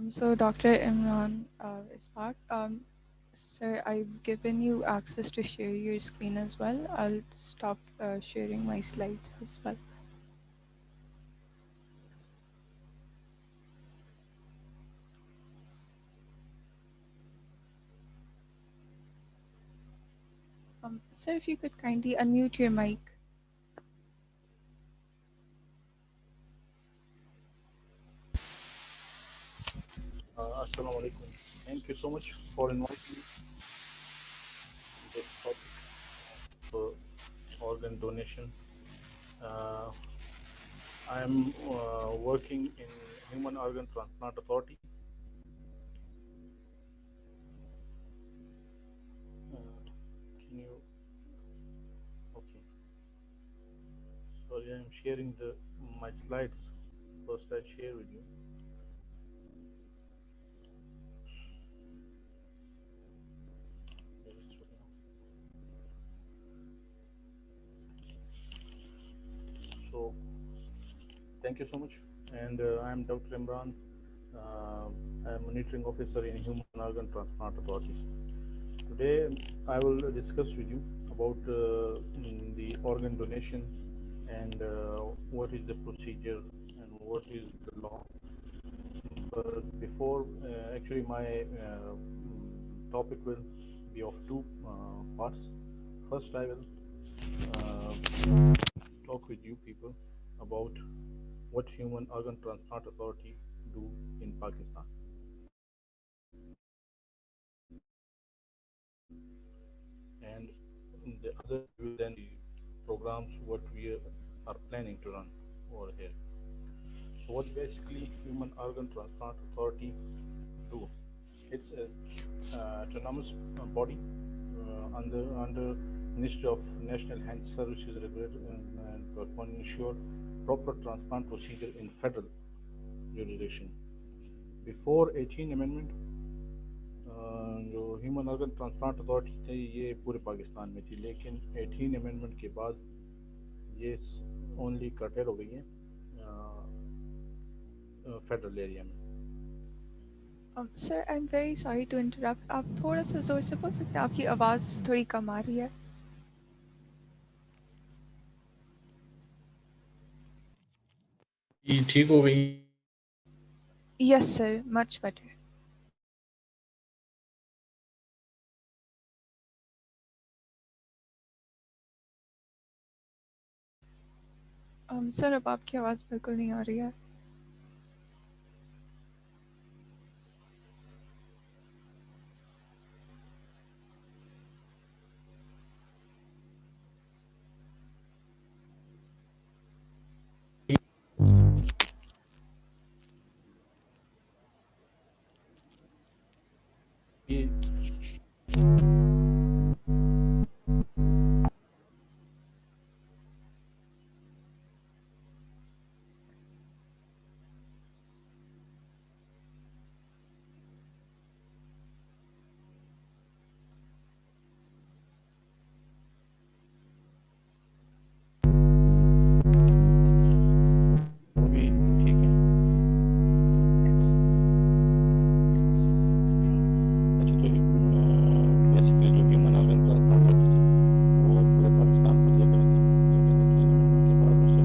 So Dr. Imran is back. Sir, I've given you access to share your screen as well. I'll stop sharing my slides as well. Sir, if you could kindly unmute your mic. Assalamu alaikum. Thank you so much for inviting me to this topic of organ donation. Uh, I'm working in Human Organ Transplant Authority. Can you? Okay. Sorry, I'm sharing my slides. First, I share with you. So, thank you so much. And I'm Dr. Imran. I'm monitoring officer in Human Organ Transplant Authority. Today, I will discuss with you about the organ donation and what is the procedure and what is the law. But before, actually, my topic will be of two parts. First, I will talk with you people about what Human Organ Transplant Authority do in Pakistan. And the other will then be programs what we are planning to run over here. So what basically Human Organ Transplant Authority do? It's a autonomous body under Ministry of National Health Services regulator and to ensure proper transplant procedure in federal jurisdiction. Before 18 amendment जो human organ transplant authority थी ये पूरे पाकिस्तान में थी, लेकिन 18 amendment के बाद ये ओनली कर्टेल हो गई है फेडरल एरिया में. Sir, I'm very sorry to interrupt. आप थोड़ा सा जोर से बोल सकते हैं? आपकी आवाज़ थोड़ी कम आ रही है. ये ठीक हो गई? Yes, sir. Much better. Sir, अब आपकी आवाज़ बिल्कुल नहीं आ रही है. ये अभी ठीक है. Yes. अच्छा, तो बेसिकली जो ह्यूमन ऑर्गन ट्रांसप्लांट वो पूरे पाकिस्तान को लेकर के बाद उसे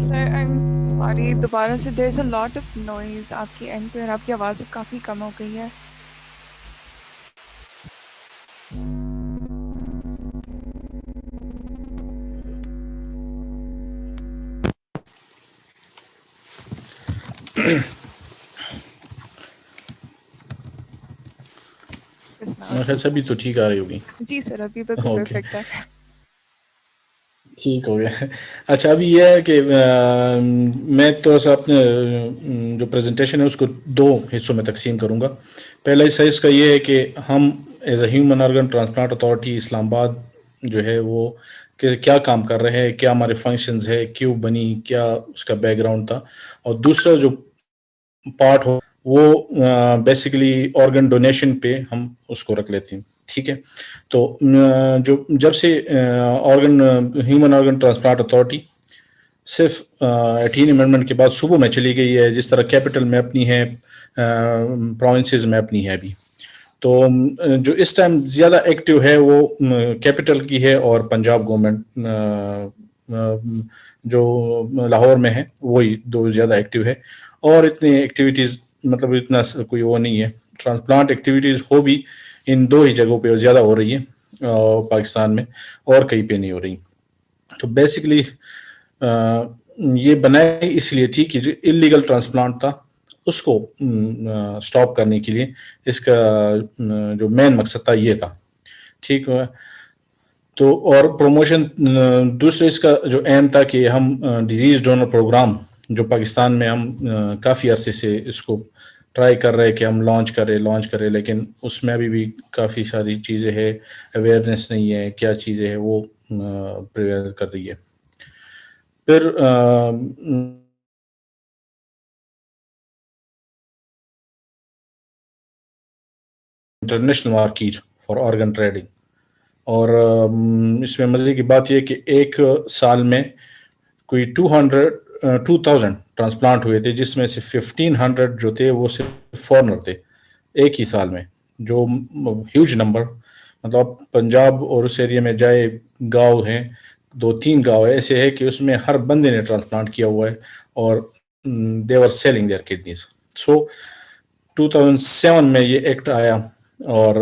Sir, I'm sorry. दोबारा से there's a lot of noise आपकी end पे और आपकी आवाज़ अब काफ़ी कम हो गई है. Yes, now मेरे ख्याल it's से अभी तो ठीक आ रही होगी. जी सर, अभी बिल्कुल ओके, perfect है. ठीक हो गया. अच्छा, अभी ये है कि मैं तो सा अपने जो प्रेजेंटेशन है उसको दो हिस्सों में तकसीम करूंगा. पहला हिस्सा इसका ये है कि हम as a human organ transplant authority Islamabad जो है वो क्या काम कर रहे हैं, क्या हमारे फंक्शंस है, क्यों बनी, क्या उसका बैकग्राउंड था. और दूसरा जो पार्ट हो वो बेसिकली ऑर्गन डोनेशन पे हम उसको रख लेते हैं. ठीक है, तो जो जब से organ human organ transplant authority صرف 18 امنڈمنٹ کے بعد صوبوں میں چلی گئی ہے، جس طرح کیپٹل میں اپنی ہے، پروونسز میں اپنی ہے ابھی. تو جو اس ٹائم زیادہ ایکٹیو ہے وہ کیپٹل کی ہے اور پنجاب گورنمنٹ جو لاہور میں ہے وہی دو زیادہ ایکٹیو ہے. اور اتنی ایکٹیویٹیز مطلب اتنا کوئی وہ نہیں ہے. ٹرانسپلانٹ ایکٹیویٹیز ہو بھی ان دو ہی جگہوں پہ زیادہ ہو رہی ہے پاکستان میں، اور کہیں پہ نہیں ہو رہی. تو بیسکلی یہ بنائی اس لیے تھی کہ جو اللیگل ٹرانسپلانٹ تھا اس کو سٹاپ کرنے کے لیے، اس کا جو مین مقصد تھا یہ تھا. ٹھیک ہے. تو اور پروموشن دوسرے اس کا جو ایم تھا کہ ہم ڈیزیز ڈونر پروگرام جو پاکستان میں ہم کافی عرصے سے اس کو ٹرائی کر رہے کہ ہم لانچ کریں، لیکن اس میں ابھی بھی کافی ساری چیزیں ہے، اویئرنیس نہیں ہے، کیا چیزیں ہے وہ پریویل کر رہی ہے. پھر international market for organ trading. اور اس میں مزے کی بات یہ کہ ایک سال میں کوئی 2000 ٹرانسپلانٹ ہوئے تھے، جس میں سے 1500 جو تھے وہ صرف فارنر تھے ایک ہی سال میں، جو ہیوج نمبر. مطلب پنجاب اور اس ایریا میں جائے گاؤں ہیں، 2-3 گاؤں ایسے ہے کہ اس میں ہر بندے نے ٹرانسپلانٹ کیا ہوا ہے، اور they are selling their kidneys. So 2007 میں یہ ایکٹ آیا، اور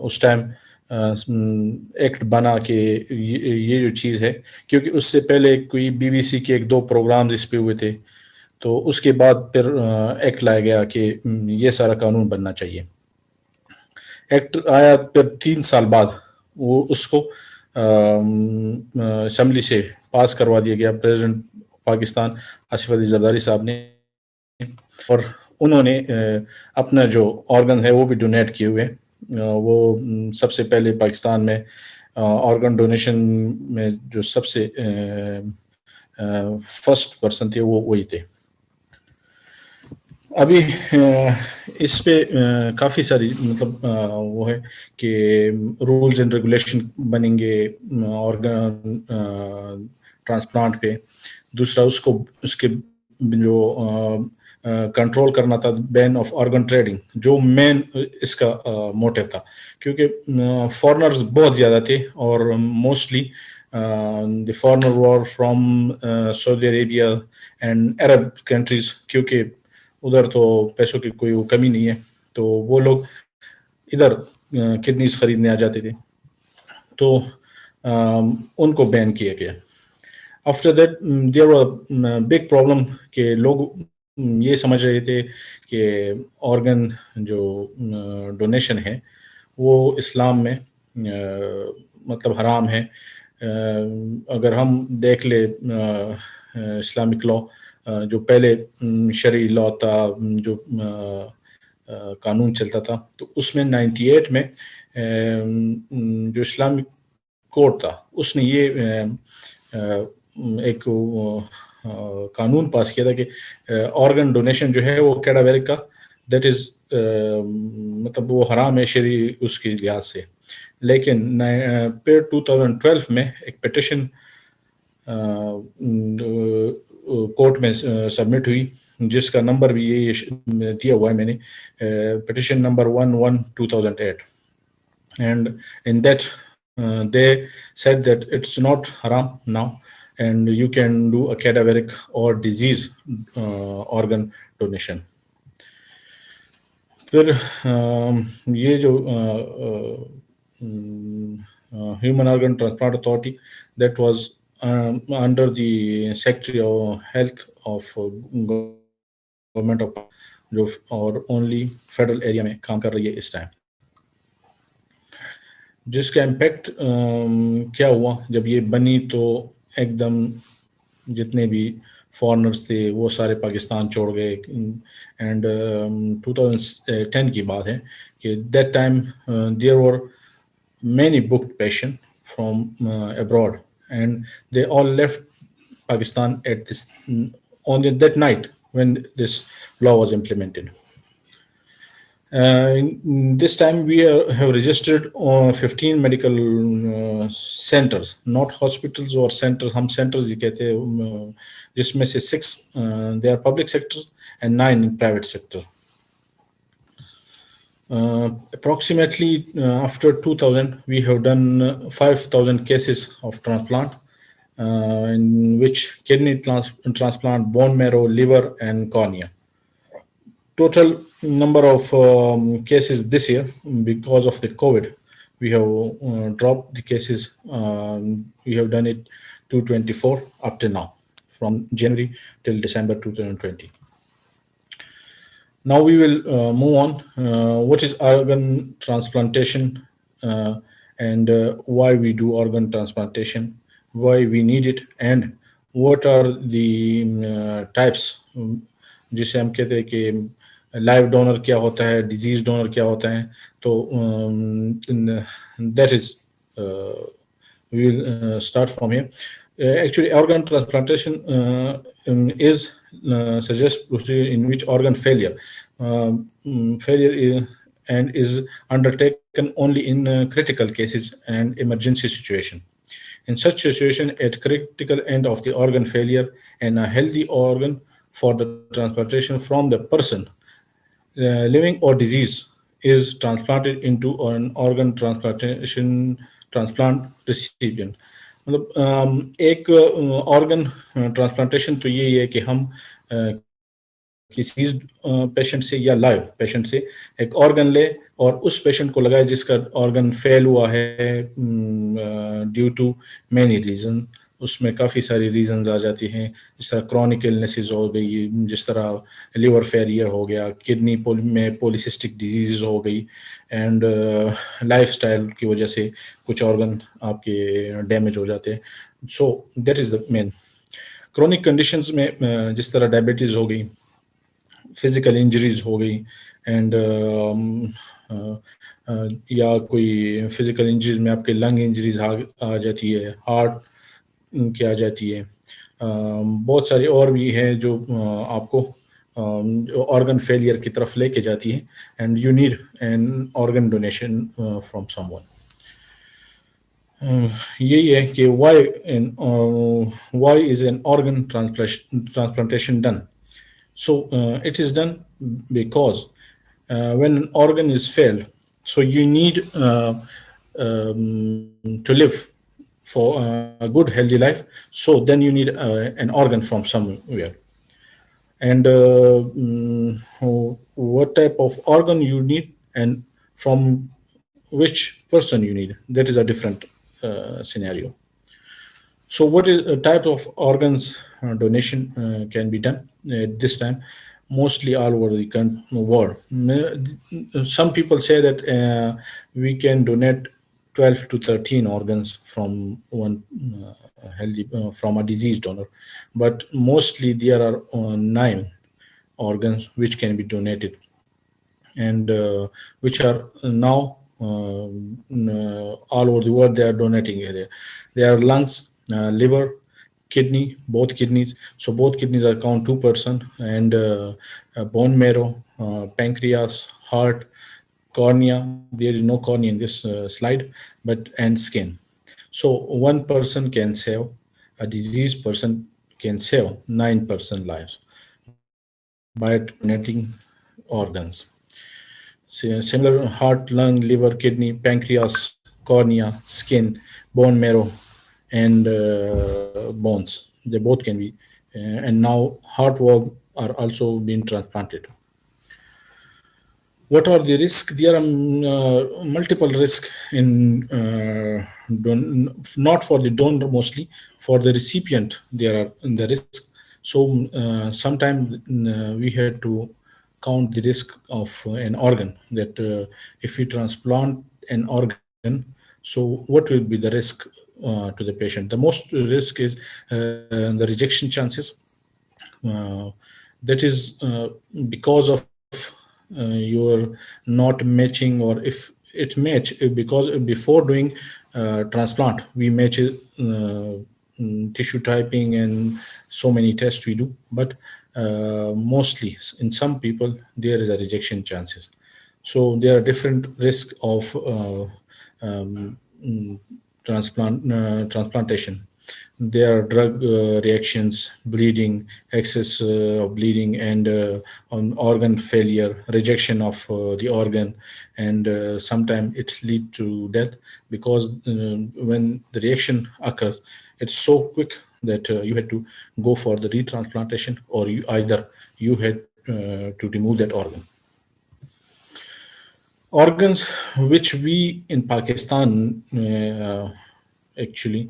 اس ٹائم ایکٹ بنا کہ یہ جو چیز ہے، کیونکہ اس سے پہلے کوئی BBC کے 1-2 پروگرامز اس پہ ہوئے تھے، تو اس کے بعد پھر ایکٹ لایا گیا کہ یہ سارا قانون بننا چاہیے. ایکٹ آیا، پھر 3 سال بعد وہ اس کو اسمبلی سے پاس کروا دیا گیا پریزیڈنٹ پاکستان آصف علی زرداری صاحب نے. اور انہوں نے اپنا جو آرگن ہے وہ بھی ڈونیٹ کیے ہوئے. وہ سب سے پہلے پاکستان میں آرگن ڈونیشن میں جو سب سے فرسٹ پرسن تھے وہ وہی تھے. ابھی اس پہ کافی ساری مطلب وہ ہے کہ رولز اینڈ ریگولیشن بنیں گے آرگن ٹرانسپلانٹ پہ. دوسرا اس کے جو کنٹرول کرنا تھا بین آف آرگن ٹریڈنگ، جو مین اس کا موٹیو تھا، کیونکہ فارنرز بہت زیادہ تھے، اور mostly the foreigner were from Saudi Arabia and Arab countries, کیونکہ ادھر تو پیسوں کی کوئی وہ کمی نہیں ہے، تو وہ لوگ ادھر کڈنیز خریدنے آ جاتے تھے. تو ان کو بین کیا گیا. After that there were big problem کہ لوگ یہ سمجھ رہے تھے کہ آرگن جو ڈونیشن ہے وہ اسلام میں مطلب حرام ہے. اگر ہم دیکھ لیں اسلامک لا، جو پہلے شرعی لا تھا، جو قانون چلتا تھا، تو اس میں 98 میں جو اسلامک کورٹ تھا اس نے یہ ایک قانون پاس کیا تھا کہ آرگن ڈونیشن جو ہے وہ کیڈاویرک کا دیٹ از مطلب وہ حرام ہے شرعی اس کے لحاظ سے. لیکن پھر 2012 میں ایک پٹیشن کورٹ میں سبمٹ ہوئی، جس کا نمبر بھی یہ دیا ہوا ہے میں نے، petition number 11/2008. And in that they said that it's not haram now and you can do a cadaveric or disease organ donation. پھر یہ جو human organ transplant authority that was under the secretary of health of government of, جو اور only federal area میں کام کر رہی ہے اس time. جس کا امپیکٹ کیا ہوا جب یہ بنی، تو ایک دم جتنے بھی فارنرز تھے وہ سارے پاکستان چھوڑ گئے. اینڈ 2010 کی بات ہے کہ that time there were many booked patient from abroad and they all left Pakistan at this on that night when this law was implemented. This time we have registered 15 medical centers, not hospitals or centers. हम centers ही कहते हैं, जिसमें से 6 they are public sector and 9 in private sector. Approximately after 2000, we have done 5,000 cases of transplant, in which kidney transplant, bone marrow, liver, and cornea. Total number of cases this year, because of the COVID, we have dropped the cases. We have done it 224 up to now, from January till December 2020. Now we will move on. What is organ transplantation, and why we do organ transplantation, why we need it, and what are the types, जिसे हम कहते हैं कि live donor क्या होता है, disease donor क्या होता है. तो that is we will start from here. Actually, organ transplantation is suggest procedure in which organ failure and is undertaken only in critical cases and emergency situation. In such situation, at critical end of the organ failure, and a healthy organ for the transplantation from the person, living or disease, is transplanted into an organ transplant recipient. मतलब एक organ transplantation तो यही है कि हम किसी patient से या लाइव पेशेंट से एक ऑर्गन ले और उस पेशेंट को लगाए जिसका ऑर्गन फेल हुआ है ड्यू टू मैनी रीजन. उसमें काफ़ी सारी रीजंस आ जाती हैं, जिस तरह क्रॉनिक इलनेसेस हो गई, जिस तरह लिवर फेलियर हो गया, किडनी में पॉलीसिस्टिक डिजीज हो गई, एंड लाइफस्टाइल की वजह से कुछ ऑर्गन आपके डैमेज हो जाते हैं. So that is the main. Chronic conditions में जिस तरह डायबिटीज़ हो गई, फिजिकल इंजरीज हो गई, एंड या कोई फिजिकल इंजरीज में आपके लंग इंजरीज आ जाती है, हार्ट की आ जाती है, बहुत सारी और भी हैं जो आपको ऑर्गन फेलियर की तरफ लेके जाती है, and you need an organ donation from someone. यही है कि why is an organ transplantation done. So it is done because when an organ is failed, so you need to live for a good healthy life. So then you need an organ from somewhere, and what type of organ you need and from which person you need, that is a different scenario. So what is a type of organs donation can be done at this time? Mostly all over the world. Some people say that we can donate 12 to 13 organs from one healthy from a diseased donor, but mostly there are 9 organs which can be donated, and which are now all over the world. They are donating it. They are lungs, liver, kidney, both kidneys. So both kidneys are count 2%, and bone marrow, pancreas, heart, cornea. There is no cornea in this slide, but and skin. So one person can save, a diseased person can save 9% lives by donating organs. Similar, heart, lung, liver, kidney, pancreas, cornea, skin, bone marrow, and bones. They both can be, and now heart valve are also being transplanted. What are the risks? There are multiple risks in not for the donor mostly, for the recipient there are the risks. So sometimes we had to count the risk of an organ, that if we transplant an organ, so what will be the risk to the patient. The most risk is the rejection chances. That is because of your not matching, or if it match, because before doing transplant we match tissue typing and so many tests we do, but mostly in some people there is a rejection chances. So there are different risks of mm, transplantation. There are drug reactions, bleeding, excess of bleeding, and on organ failure, rejection of the organ, and sometimes it lead to death because when the reaction occurs, it's so quick that you had to go for the retransplantation, or you had to remove that organ. Organs which we in Pakistan actually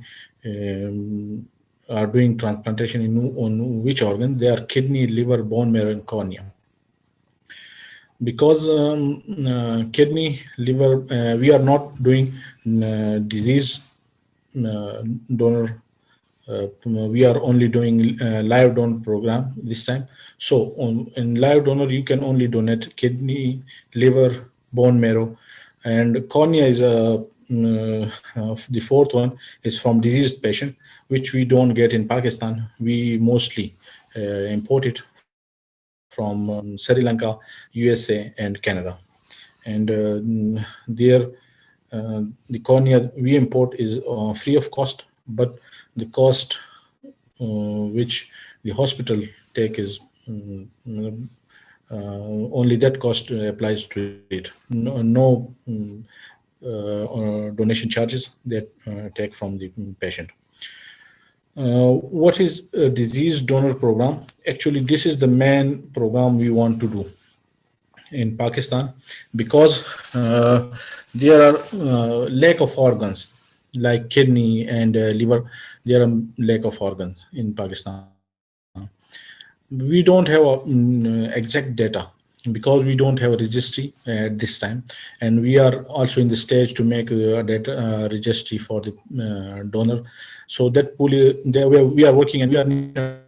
are doing transplantation in on which organ? They are kidney, liver, bone marrow, and cornea. Because kidney, liver, we are not doing disease uh, donor. We are only doing live donor program this time. So in live donor, you can only donate kidney, liver, bone marrow, and cornea is the fourth one is from diseased patient, which we don't get in Pakistan. We mostly import it from Sri Lanka, USA, and Canada, and there the cornea we import is free of cost, but the cost which the hospital take is only that cost applies to it. No donation charges that take from the patient. What is a disease donor program? Actually, this is the main program we want to do in Pakistan because there are lack of organs like kidney and liver. There are lack of organs in Pakistan. We don't have exact data because we don't have a registry at this time, and we are also in the stage to make a data registry for the donor. So that pool, there we are working, and we are nationwide.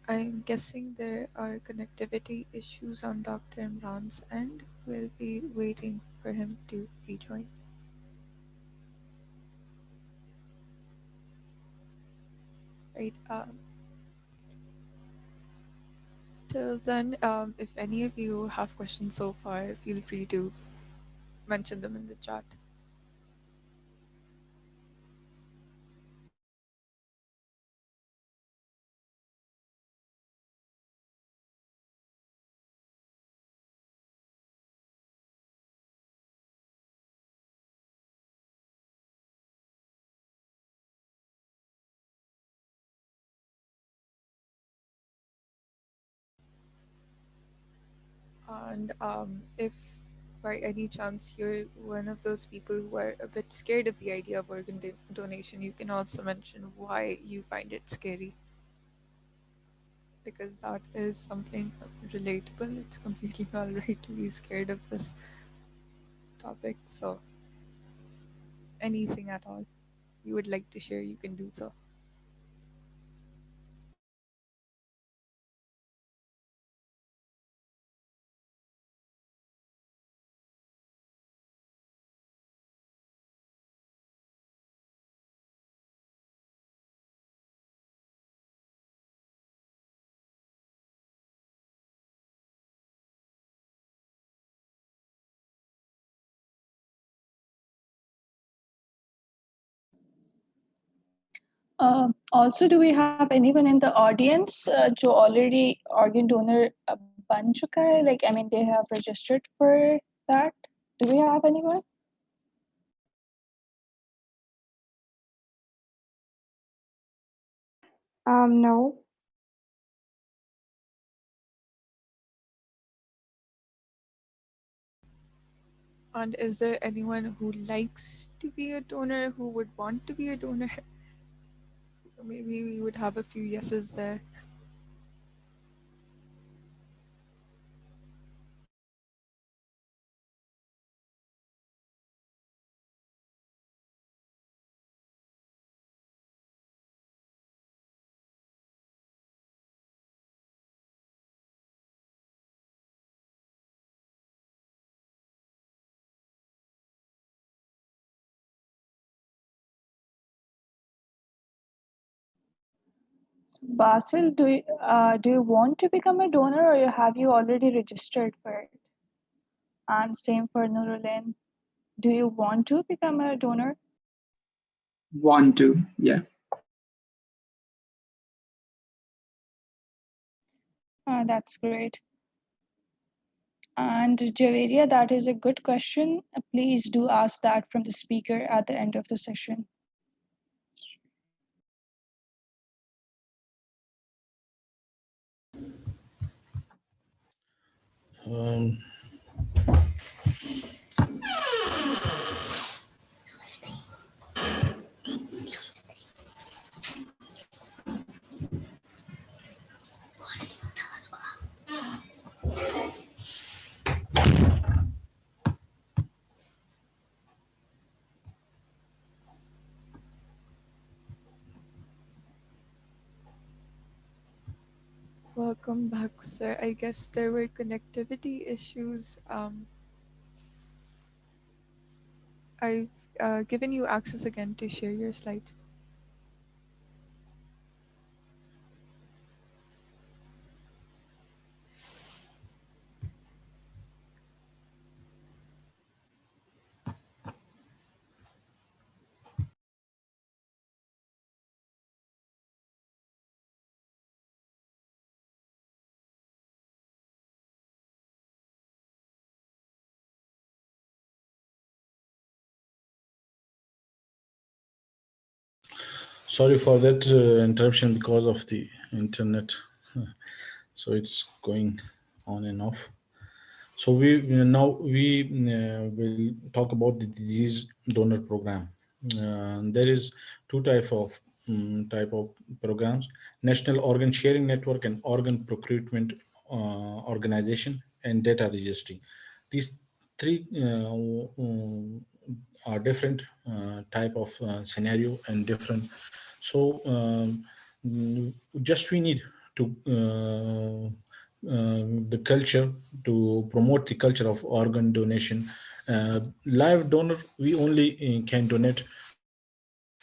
I'm guessing there are connectivity issues on Dr. Imran's end. We'll be waiting for him to rejoin. Right. Till then, if any of you have questions so far, feel free to mention them in the chat. And if by any chance you're one of those people who are a bit scared of the idea of organ donation, you can also mention why you find it scary, because that is something relatable. It's completely all right to be scared of this topic. So, anything at all you would like to share, you can do so. Also, do we have anyone in the audience जो already organ donor बन चुका है? Like, I mean, they have registered for that. Do we have anyone? No. And is there anyone who likes to be a donor, who would want to be a donor? maybe we would have a few yeses there. Basil, do you want to become a donor, or have you already registered for it? And same for Nurulin. Do you want to become a donor? Want to, yeah. That's great. And Javeria, that is a good question. Please do ask that from the speaker at the end of the session. Um, Welcome back, sir. I guess there were connectivity issues. I've given you access again to share your slides. Sorry for that interruption because of the internet. So it's going on and off. So we will talk about the disease donor program. There is two type of programs: National Organ Sharing Network and Organ Procurement Organization and Data Registry. These three are different type of scenario and different. So just we need to the culture to promote the culture of organ donation. Live donor, we only can donate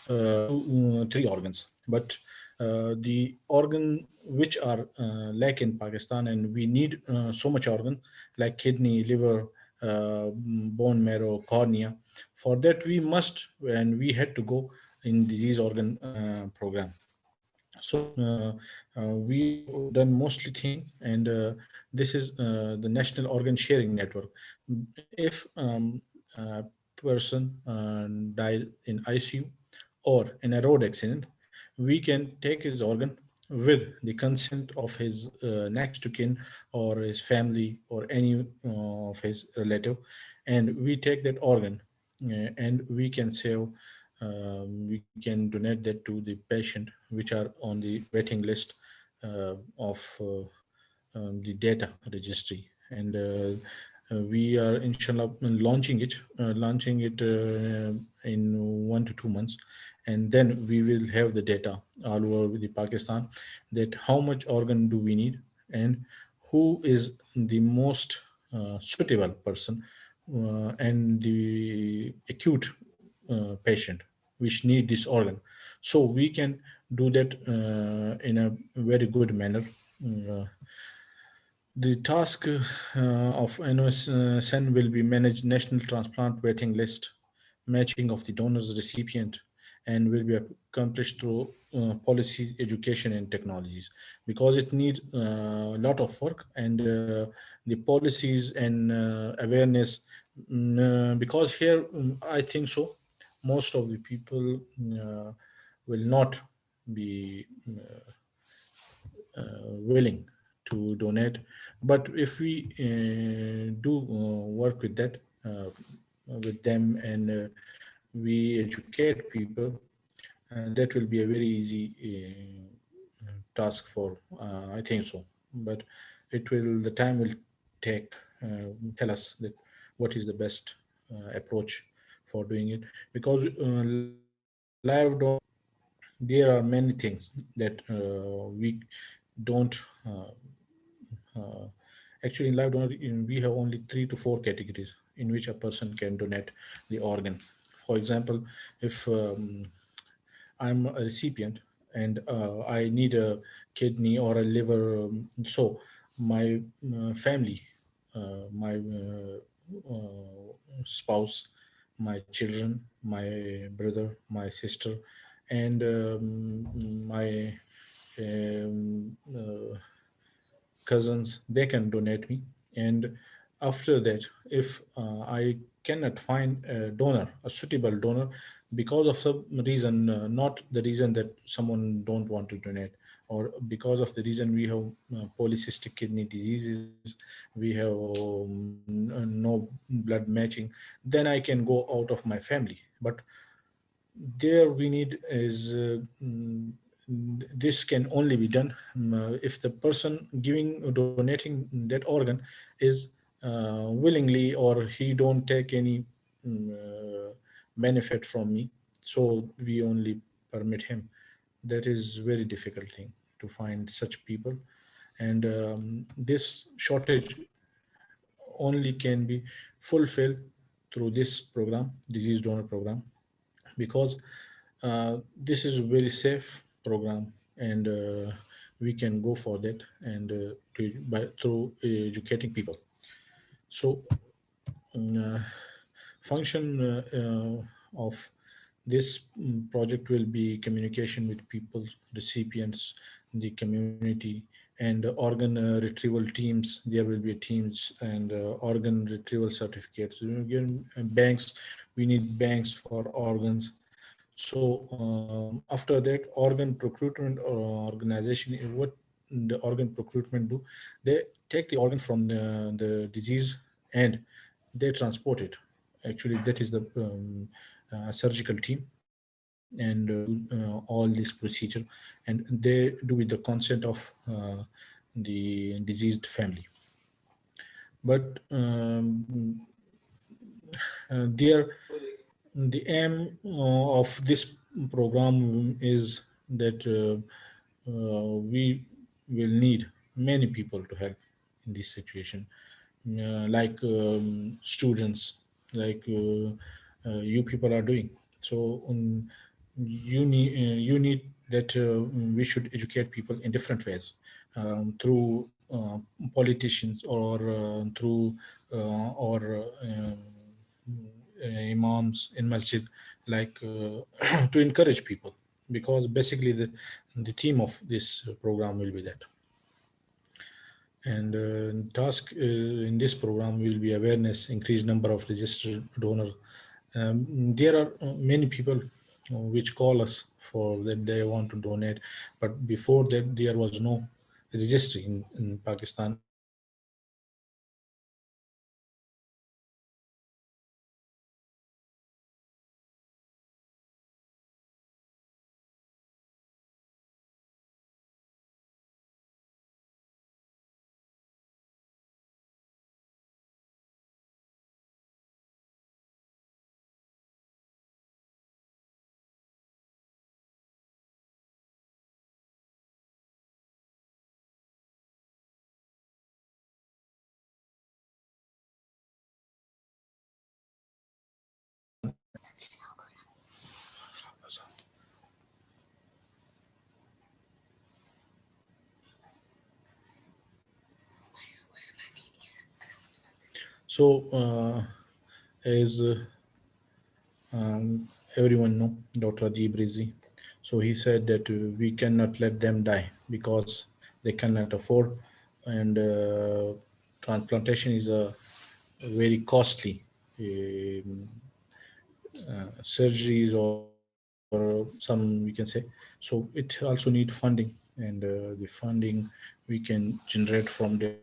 three organs, but the organ which are lack in Pakistan, and we need so much organ like kidney, liver, bone marrow, cornea. For that, we must and we had to go in disease organ program. So we have done mostly thing, and this is the National Organ Sharing Network. If a person died in ICU or in a road accident, we can take his organ with the consent of his next to kin or his family or any of his relative, and we take that organ and we can save. We can donate that to the patient which are on the waiting list of the data registry, and we are inshallah launching it in 1 to 2 months, and then we will have the data all over the Pakistan that how much organ do we need and who is the most suitable person and the acute patient which need this organ, so we can do that in a very good manner. Uh, the task of NOSN will be manage national transplant waiting list, matching of the donors recipient, and will be accomplished through policy, education, and technologies, because it needs a lot of work, and the policies and awareness. Because here, I think so, most of the people will not be willing to donate. But if we do work with that, with them, and we educate people, that will be a very easy task for, I think so. But the time will take, tell us that what is the best approach for doing it. Because live donor, there are many things that we don't uh, actually, in live donor, we have only 3 to 4 categories in which a person can donate the organ. For example, if I'm a recipient and I need a kidney or a liver, so my family, my spouse, my children, my brother, my sister, and my cousins, they can donate me. And after that, if I cannot find a donor, a suitable donor, because of some reason, not the reason that someone don't want to donate, or because of the reason we have polycystic kidney diseases, we have no blood matching, then I can go out of my family. But there we need is this can only be done if the person giving donating that organ is willingly, or he don't take any benefit from me, so we only permit him. That is very difficult thing to find such people. And this shortage only can be fulfilled through this program, disease donor program, because this is a very safe program. And we can go for that, and through educating people. So uh, function of this project will be communication with people, recipients, the community, and organ retrieval teams. There will be teams and organ retrieval certificates. Again, banks, we need banks for organs. So after that, organ procurement organization, what the organ procurement do, they take the organ from the disease, and they transport it. Actually, that is the surgical team, and do all this procedure, and they do with the consent of the diseased family. But there, the aim of this program is that we will need many people to help in this situation, like students, like you people are doing. So you need that we should educate people in different ways, through politicians, or through or imams in masjid, like to encourage people, because basically the theme of this program will be that. And task in this program will be awareness, increase number of registered donor. There are many people which call us for that they want to donate, but before that there was no registry in Pakistan. So as everyone know Dr. Adib Rizi. So he said that we cannot let them die because they cannot afford, and transplantation is a very costly surgeries, or some we can say. So it also need funding, and the funding we can generate from there.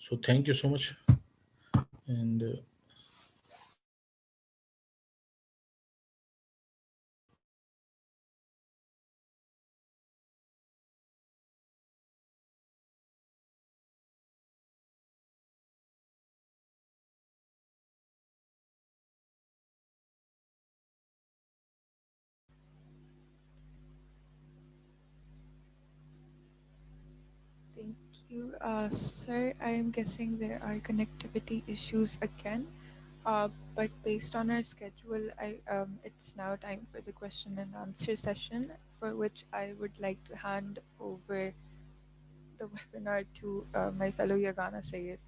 So thank you so much. And Thank you. Sir, I am guessing there are connectivity issues again. But based on our schedule, it's now time for the question and answer session, for which I would like to hand over the webinar to my fellow Yagana Sayed.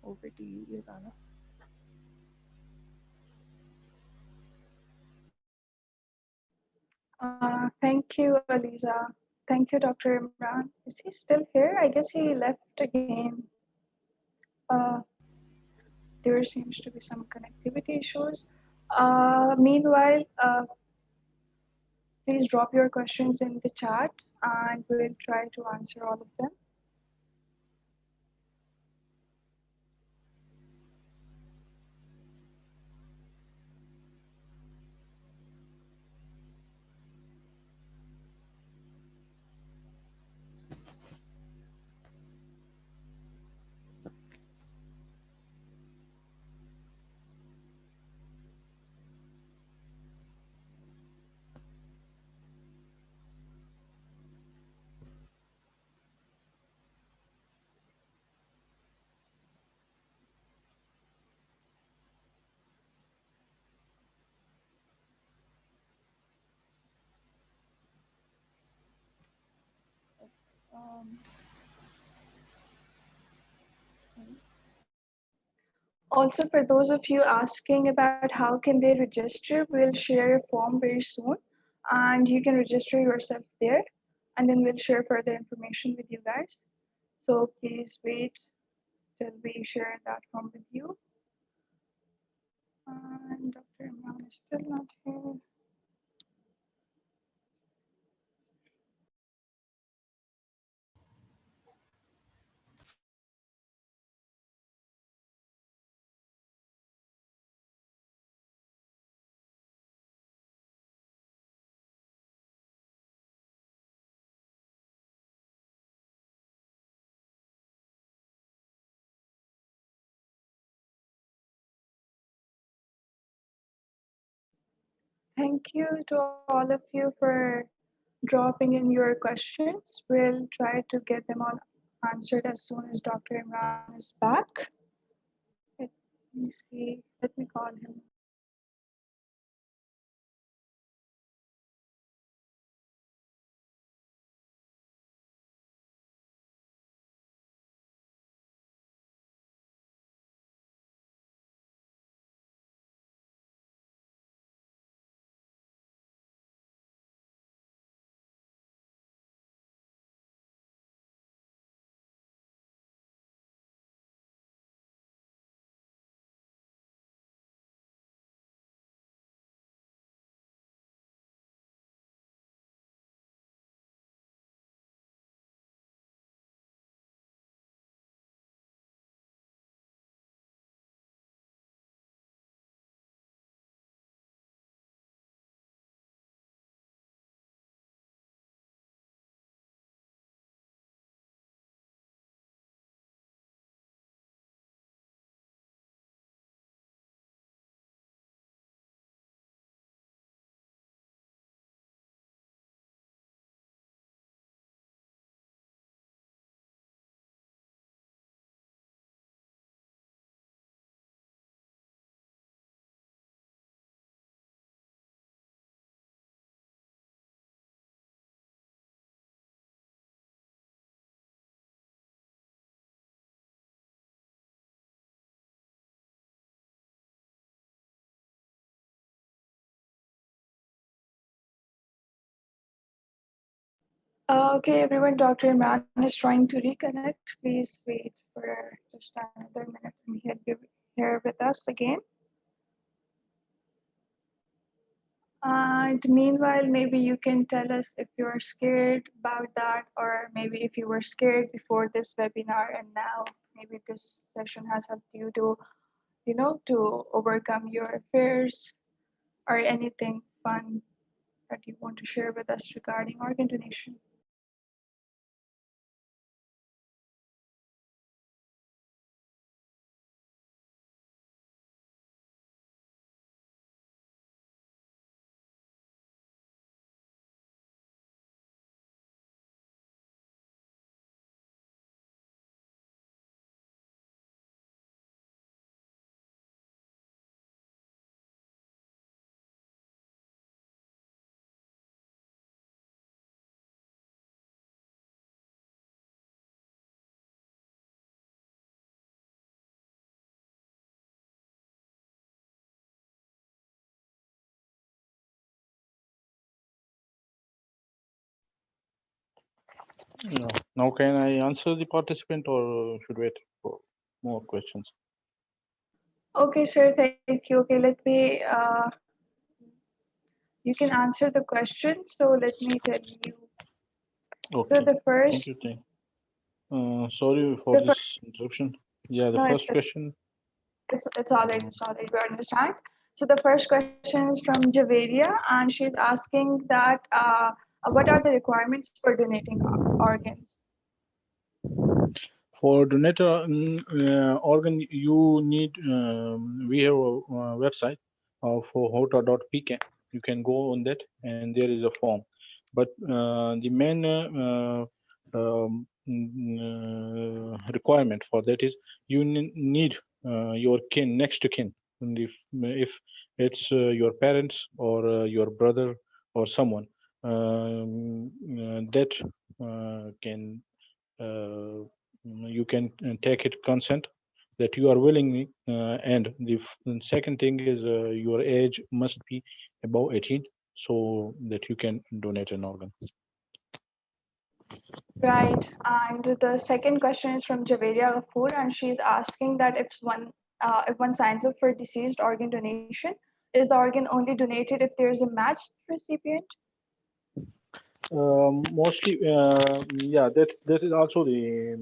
Over to you, Yagana. Thank you, Aliza. Thank you, Dr. Imran. Is he still here? I guess he left again. Uh, there seems to be some connectivity issues. Meanwhile, please drop your questions in the chat and we'll try to answer all of them. Um, Also, for those of you asking about how can they register, we'll share a form very soon and you can register yourself there and then we'll share further information with you guys. So please wait till we share that form with you. And Dr. Imran is still not here. Thank you to all of you for dropping in your questions. We'll try to get them all answered as soon as Dr. Imran is back. Let me see. Let me call him. Okay, everyone, Dr. Imran is trying to reconnect. Please wait for just another minute and he'll be here with us again. And meanwhile, maybe you can tell us if you're scared about that, or maybe if you were scared before this webinar and now maybe this session has helped you to, to overcome your fears or anything fun that you want to share with us regarding organ donation. No. Now, can I answer the participant or should wait for more questions? Okay, sir, thank you. Okay, let me, you can answer the question. So let me tell you. So Okay. the Thank first, you. Sorry for the this first, interruption. Yeah, the no, first question. it's all right. It's all right. We understand. So the first question is from Javeria, and she's asking that what are the requirements for donating organs? For donator organ, you need, we have a website for HOTA.pk. You can go on that and there is a form. But the main requirement for that is you need your kin, next to kin. And if it's your parents or your brother or someone that can you can take it consent that you are willing and the second thing is your age must be above 18 so that you can donate an organ. Right. And the second question is from Javeria Ghafoor, and she's asking that if one signs up for deceased organ donation, is the organ only donated if there is a matched recipient? Mostly yeah, that is also the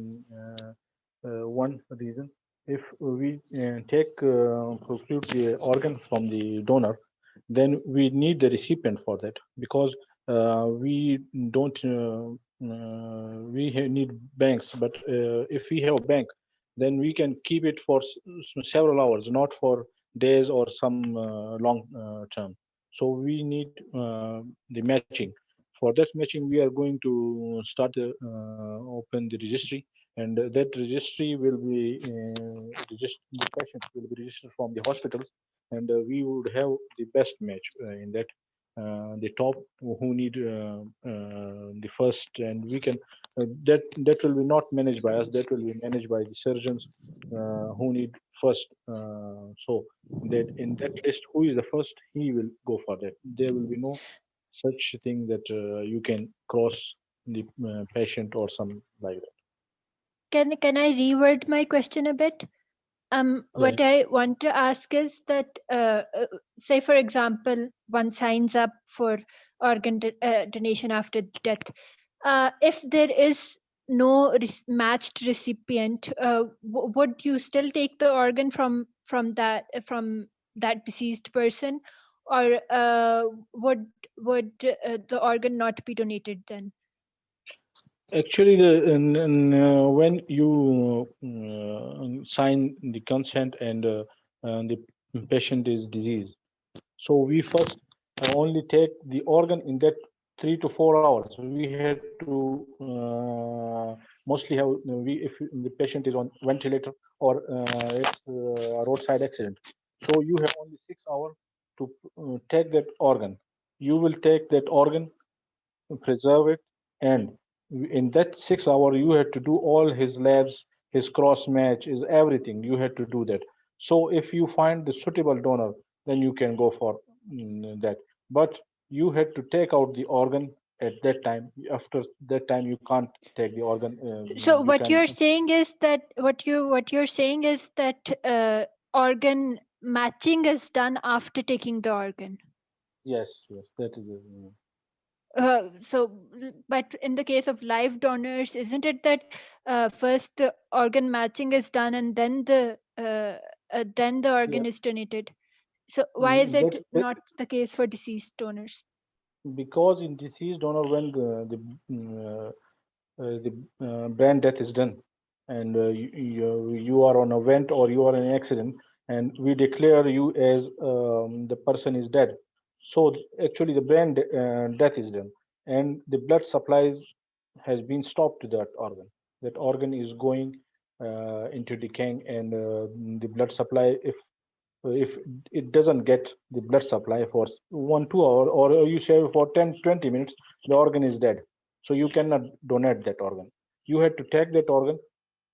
one reason. If we procure the organ from the donor, then we need the recipient for that because we don't need banks. But if we have a bank, then we can keep it for several hours, not for days or some long term. So we need the matching. For that matching, we are going to start open the registry, and that registry will be the patients will be registered from the hospitals, and we would have the best match in that. The top who need the first, and we can that will be not managed by us. That will be managed by the surgeons who need first. So that in that list, who is the first, he will go for that. There will be no such thing that you can cross the patient or some like that. Can I reword my question a bit? Yes. What I want to ask is that, say, for example, one signs up for donation after death. If there is no matched recipient, would you still take the organ from that deceased person, or would the organ not be donated then? Actually, when you sign the consent and the patient is diseased, so we first only take the organ in that 3 to 4 hours. We had to mostly have if the patient is on ventilator or it's a roadside accident. So you have only 6 hours to take that organ. You will take that organ, preserve it, and in that 6 hour you had to do all his labs, his cross match, is everything you had to do that. So if you find the suitable donor, then you can go for that. But you had to take out the organ at that time. After that time you can't take the organ. So You what can. you're saying is that what you're saying is that organ matching is done after taking the organ. Yes, yes, that is But in the case of live donors, isn't it that first the organ matching is done and then the Yeah. organ is donated? So why is That, it that not the case for deceased donors? because in deceased donor, when the brain death is done, and you are on a vent or you are in an accident, and we declare you as the person is dead. So actually, the death is done, and the blood supplies has been stopped to that organ. That organ is going into decaying, and the blood supply, if it doesn't get the blood supply for 1 2 hour, or you say for 10 20 minutes, the organ is dead. So you cannot donate that organ. You had to take that organ,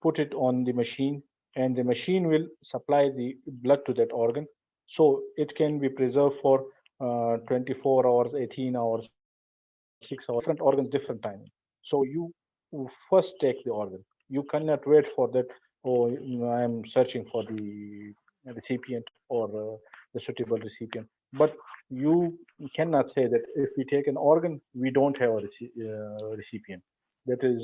put it on the machine, and the machine will supply the blood to that organ, so it can be preserved for 24 hours, 18 hours, 6 hours, different organs, different timing. So you first take the organ. You cannot wait for that. Oh, I am searching for the recipient, or the suitable recipient. But you cannot say that if we take an organ, we don't have a recipient. That is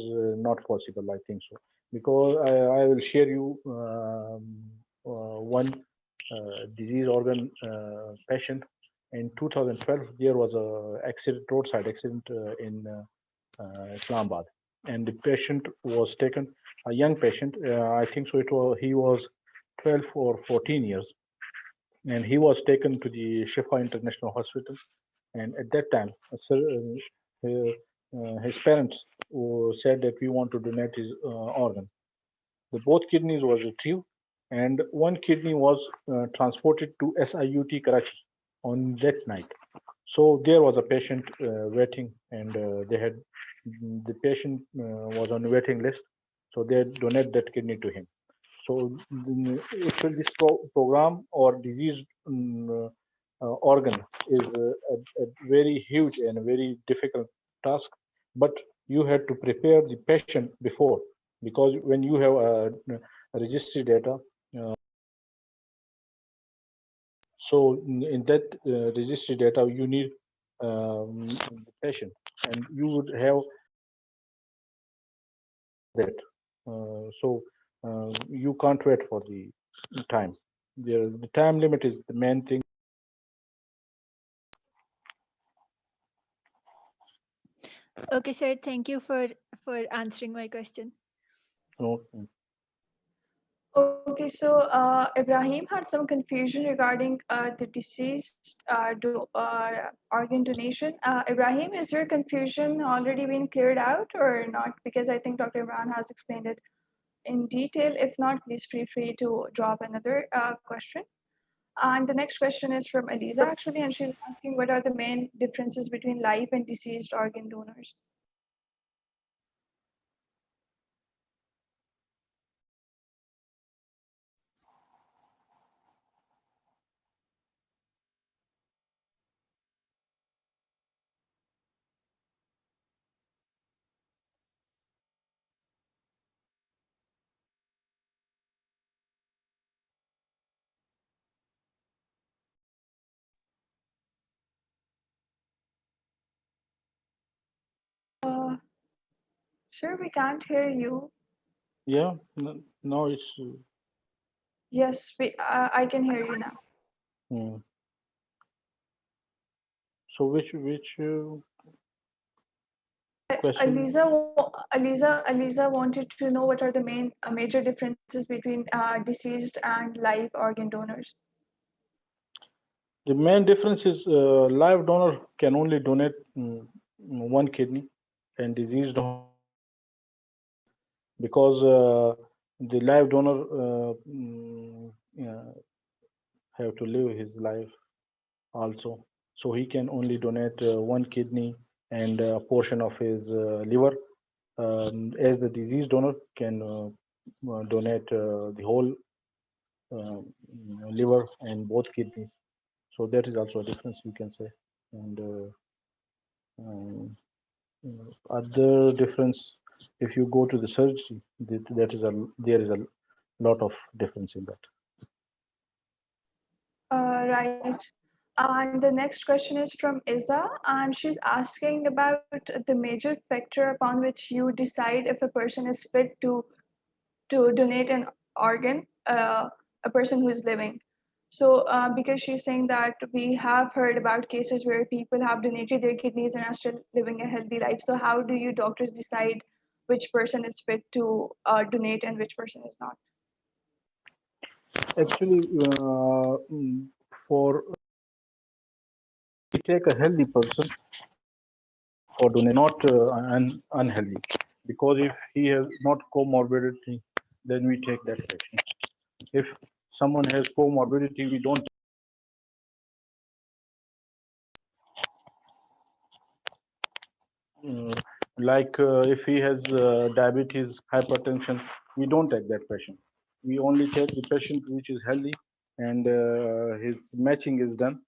not possible, I think so. Because I will share you one disease organ patient. In 2012, there was a accident, roadside accident in Islamabad, and the patient was taken, a young patient. I think so. He was 12 or 14 years, and he was taken to the Shifa International Hospital. And at that time, his parents said that we want to donate his organ. The both kidneys was retrieved, and one kidney was transported to SIUT Karachi on that night. So there was a patient waiting, and they had the patient was on the waiting list, so they donate that kidney to him. So actually, this program or disease organ is a very huge and a very difficult task, but you had to prepare the patient before, because when you have a registry data, so in that registry data, you need the patient, and you would have that. So you can't wait for the time. The time limit is the main thing. Okay, sir. Thank you for answering my question. No, Okay, so Ibrahim had some confusion regarding the deceased organ donation. Ibrahim, is your confusion already been cleared out or not? Because I think Dr. Imran has explained it in detail. If not, please feel free to drop another question. And the next question is from Eliza, actually, and she's asking what are the main differences between live and deceased organ donors? Uh, Sir, we can't hear you. yeah, now it's Yes, I can hear you now. mm. So which question? Aliza wanted to know what are the main major differences between deceased and live organ donors. The main difference is live donor can only donate one kidney, and disease donor because the live donor have to live his life also, so he can only donate one kidney and a portion of his liver, as the disease donor can donate the whole uh, liver and both kidneys. So that is also a difference, you can say. And um, other difference, if you go to the surgery, that is there is a lot of difference in that. Right. And the next question is from Iza, and she's asking about the major factor upon which you decide if a person is fit to donate an organ, a person who is living. So, because she's saying that we have heard about cases where people have donated their kidneys and are still living a healthy life. So, how do you doctors decide which person is fit to donate and which person is not? Actually, for we take a healthy person for donation, not an unhealthy, because if he has not comorbidity, then we take that patient. If someone has comorbidity, we don't. Uh, like if he has diabetes, hypertension, we don't take that patient. We only take the patient which is healthy and his matching is done,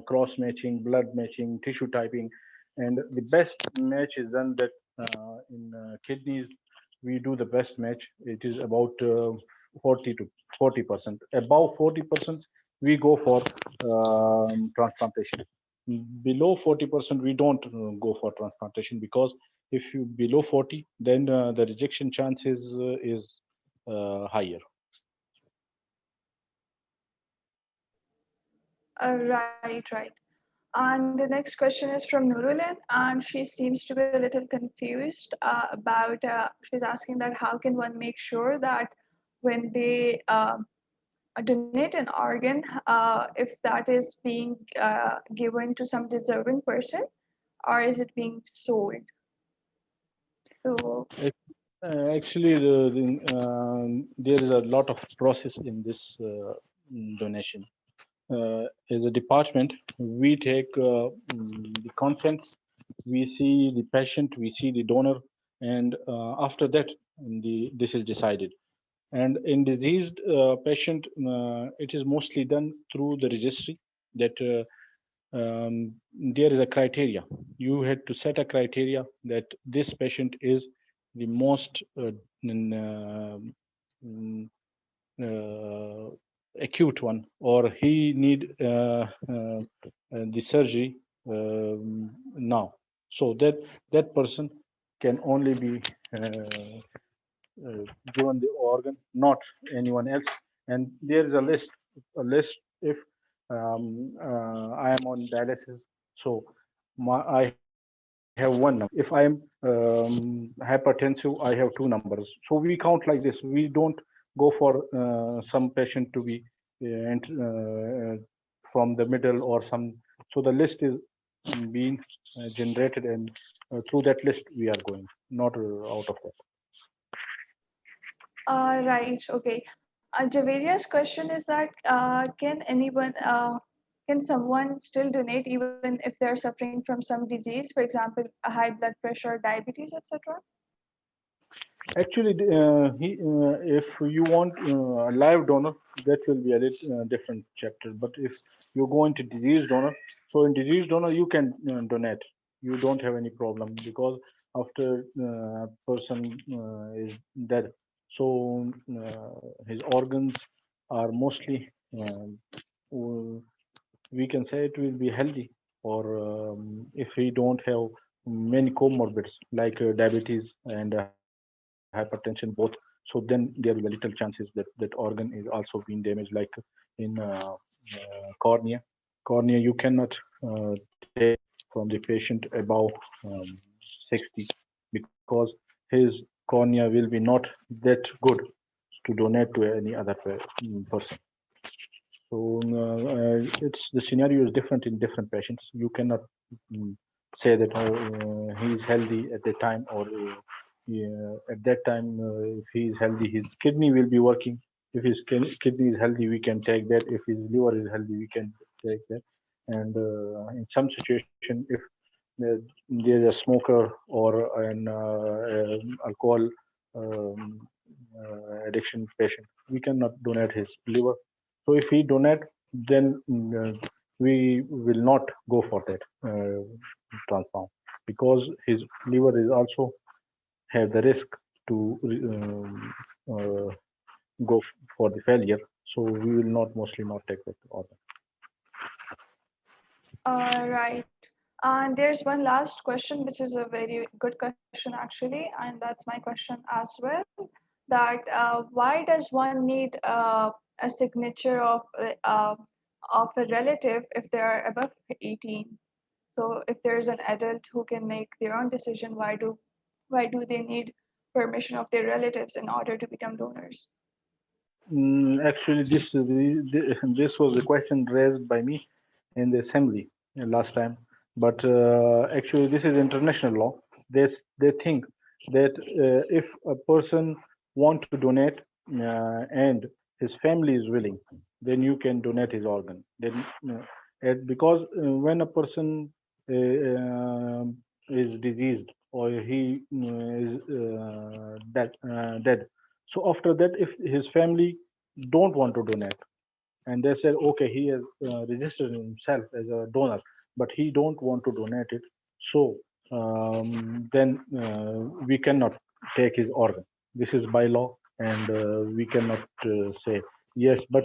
cross matching, blood matching, tissue typing, and the best match is done that in kidneys we do the best match. It is about 40 to 40%. Above 40%, we go for transplantation. Below 40%, we don't go for transplantation because if you below 40, then the rejection chances is higher. Right, right. And the next question is from Nurulin, and she seems to be a little confused about. She's asking that how can one make sure that when they donate an organ, if that is being given to some deserving person, or is it being sold? So, Actually, there is a lot of process in this donation. As a department, we take the contents, we see the patient, we see the donor, and after that, this is decided. And in diseased patient, it is mostly done through the registry that there is a criteria. You had to set a criteria that this patient is the most mm, uh, acute one, or he need the surgery now. So that person can only be uh, given the organ, not anyone else. And there is a list if I am on dialysis, so I have one number. If I am hypertensive, I have two numbers. So we count like this. We don't go for some patient to be from the middle or some. So the list is being generated, and through that list we are going, not out of that. right, okay. Javeria's question is that can someone still donate even if they're suffering from some disease, for example, a high blood pressure, diabetes, etc.? Actually, if you want a live donor, that will be a different chapter. But if you go into disease donor, so in disease donor you can donate. You don't have any problem because after person is dead, so his organs are mostly we can say it will be healthy, or if we don't have many comorbids like diabetes and hypertension both, so then there will be little chances that that organ is also being damaged, like in cornea you cannot take from the patient above 60 because his cornea will be not that good to donate to any other person. So it's the scenario is different in different patients. You cannot mm, say that he is healthy at the time, or yeah, at that time if he is healthy, his kidney will be working. If his kidney is healthy, we can take that. If his liver is healthy, we can take that. And in some situation, if there is a smoker or an alcohol addiction patient, we cannot donate his liver. So if we donate, then we will not go for that transplant because his liver is also have the risk to go for the failure. So we will not mostly not take that organ. Right. And there's one last question, which is a very good question actually, and that's my question as well. That why does one need a signature of a relative if they are above 18? So if there's an adult who can make their own decision, why do they need permission of their relatives in order to become donors? Actually, this was a question raised by me in the assembly last time. But actually, this is international law. They think that if a person want to donate and his family is willing, then you can donate his organ. Then because when a person is diseased or he is dead, so after that, if his family don't want to donate, and they said, okay, he has registered himself as a donor, but he don't want to donate it, so then we cannot take his organ. This is by law, and we cannot say yes. But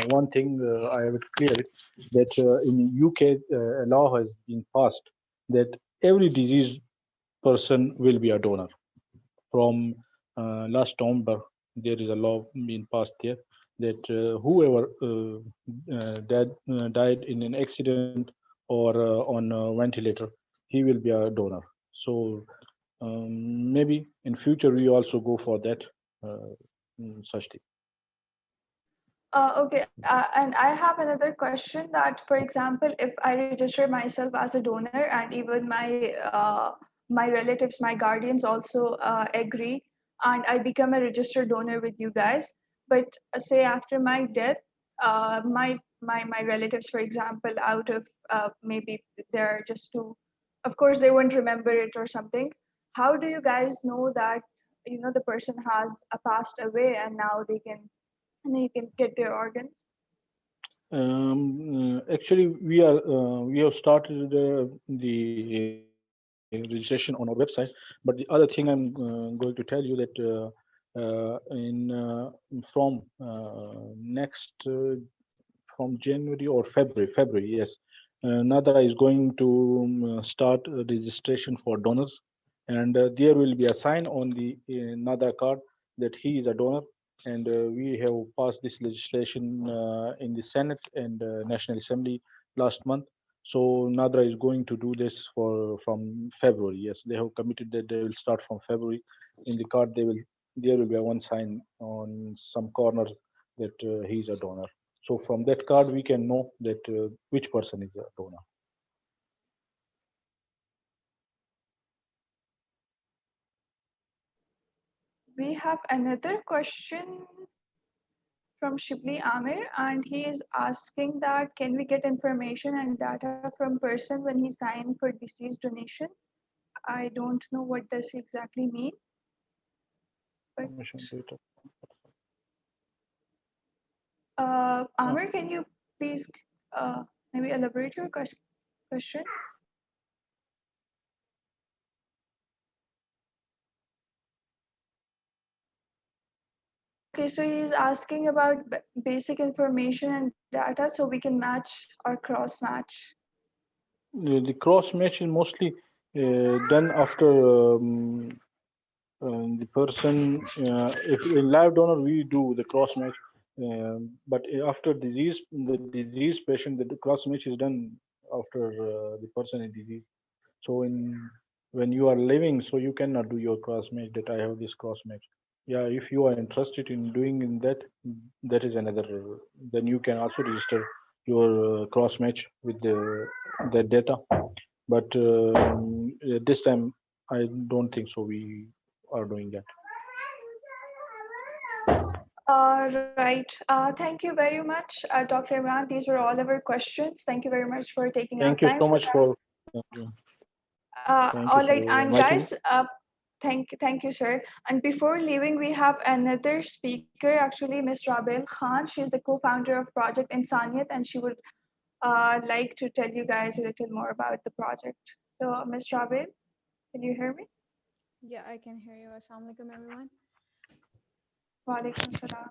one thing I would clear it that in UK a law has been passed that every diseased person will be a donor from last November. There is a law being passed there that whoever died in an accident or on a ventilator, he will be a donor. So maybe in future we also go for that uh, such thing. Okay, and I have another question that, for example, if I register myself as a donor and even my relatives, my guardians also agree, and I become a registered donor with you guys, but say after my death, my relatives, for example, out of maybe they're just two, of course they won't remember it or something. How do you guys know that the person has passed away and now they can and then you can get their organs? Actually, we have started the registration on our website. But the other thing I'm going to tell you that in from next from January or February, yes. NADA is going to start a registration for donors, and there will be a sign on the NADA card that he is a donor. And we have passed this legislation in the Senate and National Assembly last month. So NADRA is going to do this for from February. Yes, they have committed that they will start from February. In the card, there will be a one sign on some corner that he is a donor. So from that card, we can know that which person is a donor. We have another question from Shibli Amir, and he is asking that can we get information and data from person when he signed for deceased donation? I don't know what does he exactly mean, but Information data. Amir, can you please maybe elaborate your question? Okay, so he's asking about basic information and data so we can match or cross match. The cross match is mostly done after the person. If in live donor, we do the cross match, but after disease, the disease patient, the cross match is done after the person is diseased. So in when you are living, so you cannot do your cross match that I have this cross match. Yeah, if you are interested in doing in that, that is another. Then you can also register your cross match with the data. But this time, I don't think so. We are doing that. Right. Thank you very much, Dr. Imran. These were all our questions. Thank you very much for taking out Thank you time so for much that. for thank you All right, for and inviting me. guys, thank you, sir. And before leaving, we have another speaker, actually, Miss Rabel Khan. She's the co-founder of Project Insaniyat, and she would like to tell you guys a little more about the project. So, Miss Rabel, can you hear me? Yeah, I can hear you. Assalamu alaikum, everyone. Walaikum salam.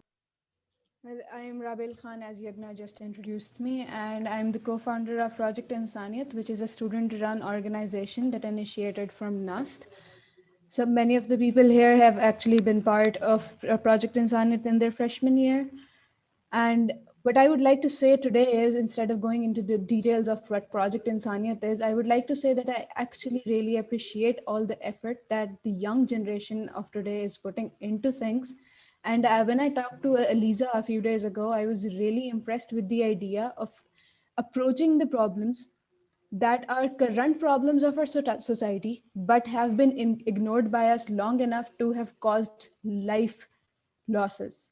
Well, I am Rabel Khan, as Yagna just introduced me, and I'm the co-founder of Project Insaniyat, which is a student-run organization that initiated from NUST. So many of the people here have actually been part of Project Insaniyat in their freshman year. And what I would like to say today is, instead of going into the details of what Project Insaniyat is, I would like to say that I actually really appreciate all the effort that the young generation of today is putting into things. And when I talked to Eliza a few days ago, I was really impressed with the idea of approaching the problems that are current problems of our society, but have been ignored by us long enough to have caused life losses.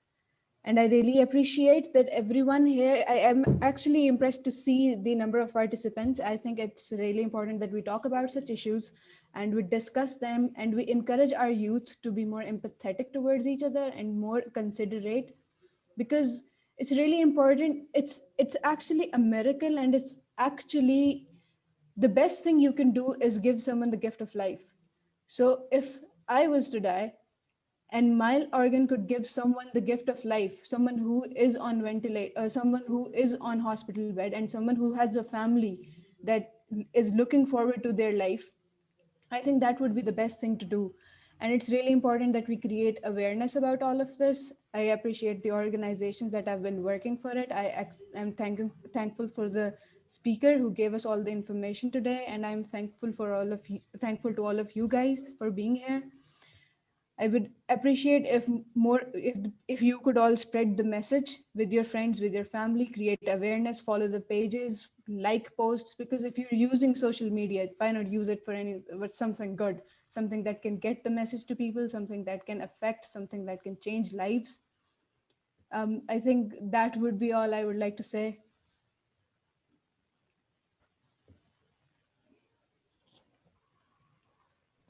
And I really appreciate that everyone here. I am actually impressed to see the number of participants. I think it's really important that we talk about such issues and we discuss them and we encourage our youth to be more empathetic towards each other and more considerate, because it's really important. It's actually a miracle, and it's actually the best thing you can do is give someone the gift of life. So if I was to die and my organ could give someone the gift of life, someone who is on ventilator, someone who is on hospital bed, and someone who has a family that is looking forward to their life, I think that would be the best thing to do. And it's really important that we create awareness about all of this. I appreciate the organizations that have been working for it. Am thankful for the speaker who gave us all the information today, and I'm thankful to all of you guys for being here. I would appreciate if you could all spread the message with your friends, with your family, create awareness, follow the pages, like posts, because if you're using social media, why not use it for something good, something that can get the message to people, something that can affect, something that can change lives. I think that would be all I would like to say.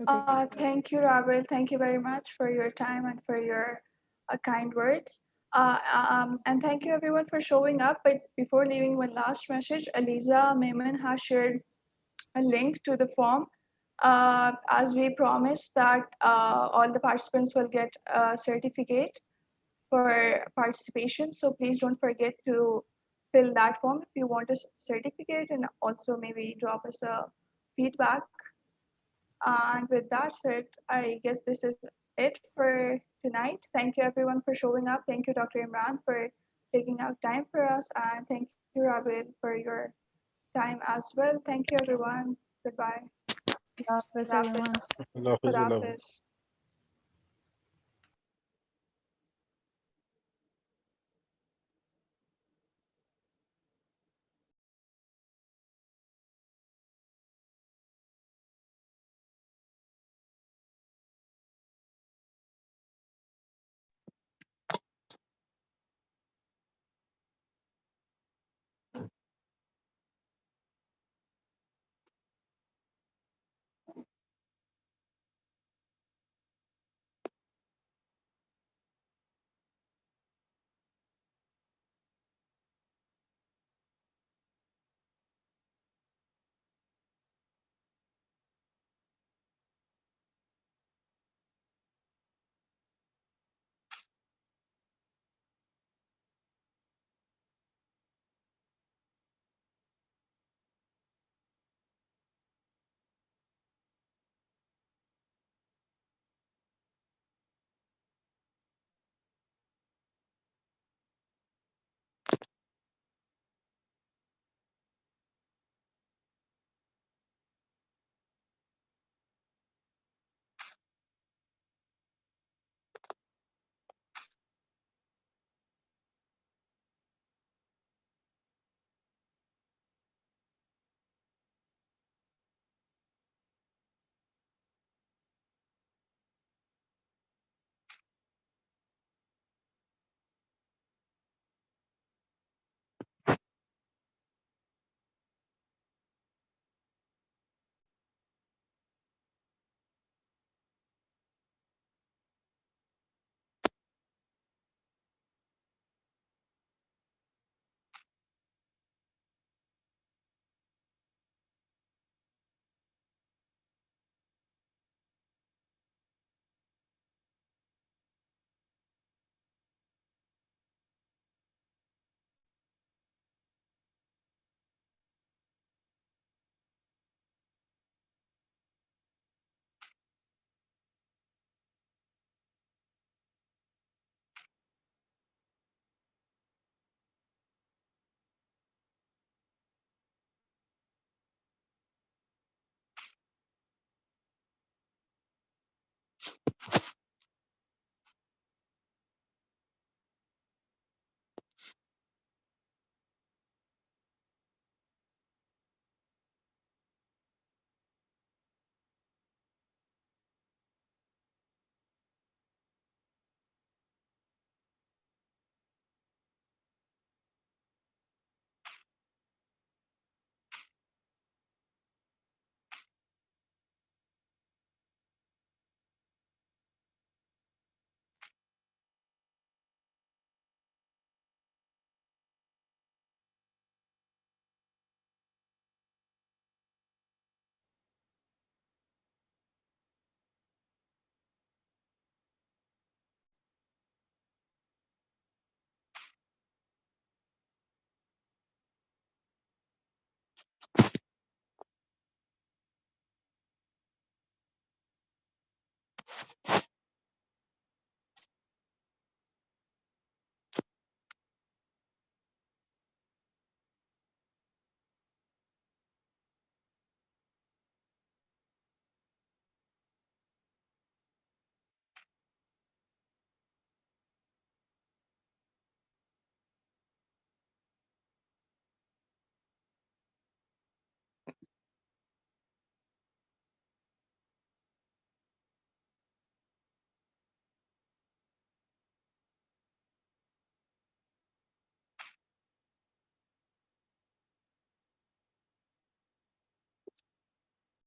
Okay. Thank you, Rabel. Thank you very much for your time and for your kind words. And thank you everyone for showing up. But before leaving, one last message. Aliza Maiman has shared a link to the form. As we promised that all the participants will get a certificate for participation. So please don't forget to fill that form if you want a certificate, and also maybe drop us a feedback. And with that said, I guess this is it for tonight. Thank you everyone for showing up. Thank you, Dr. Imran, for taking out time for us. And thank you, Rabid, for your time as well. Thank you, everyone. Goodbye. Allah Hafiz, everyone. Khudafis. Allah Hafiz, Allah Hafiz. Khudafis.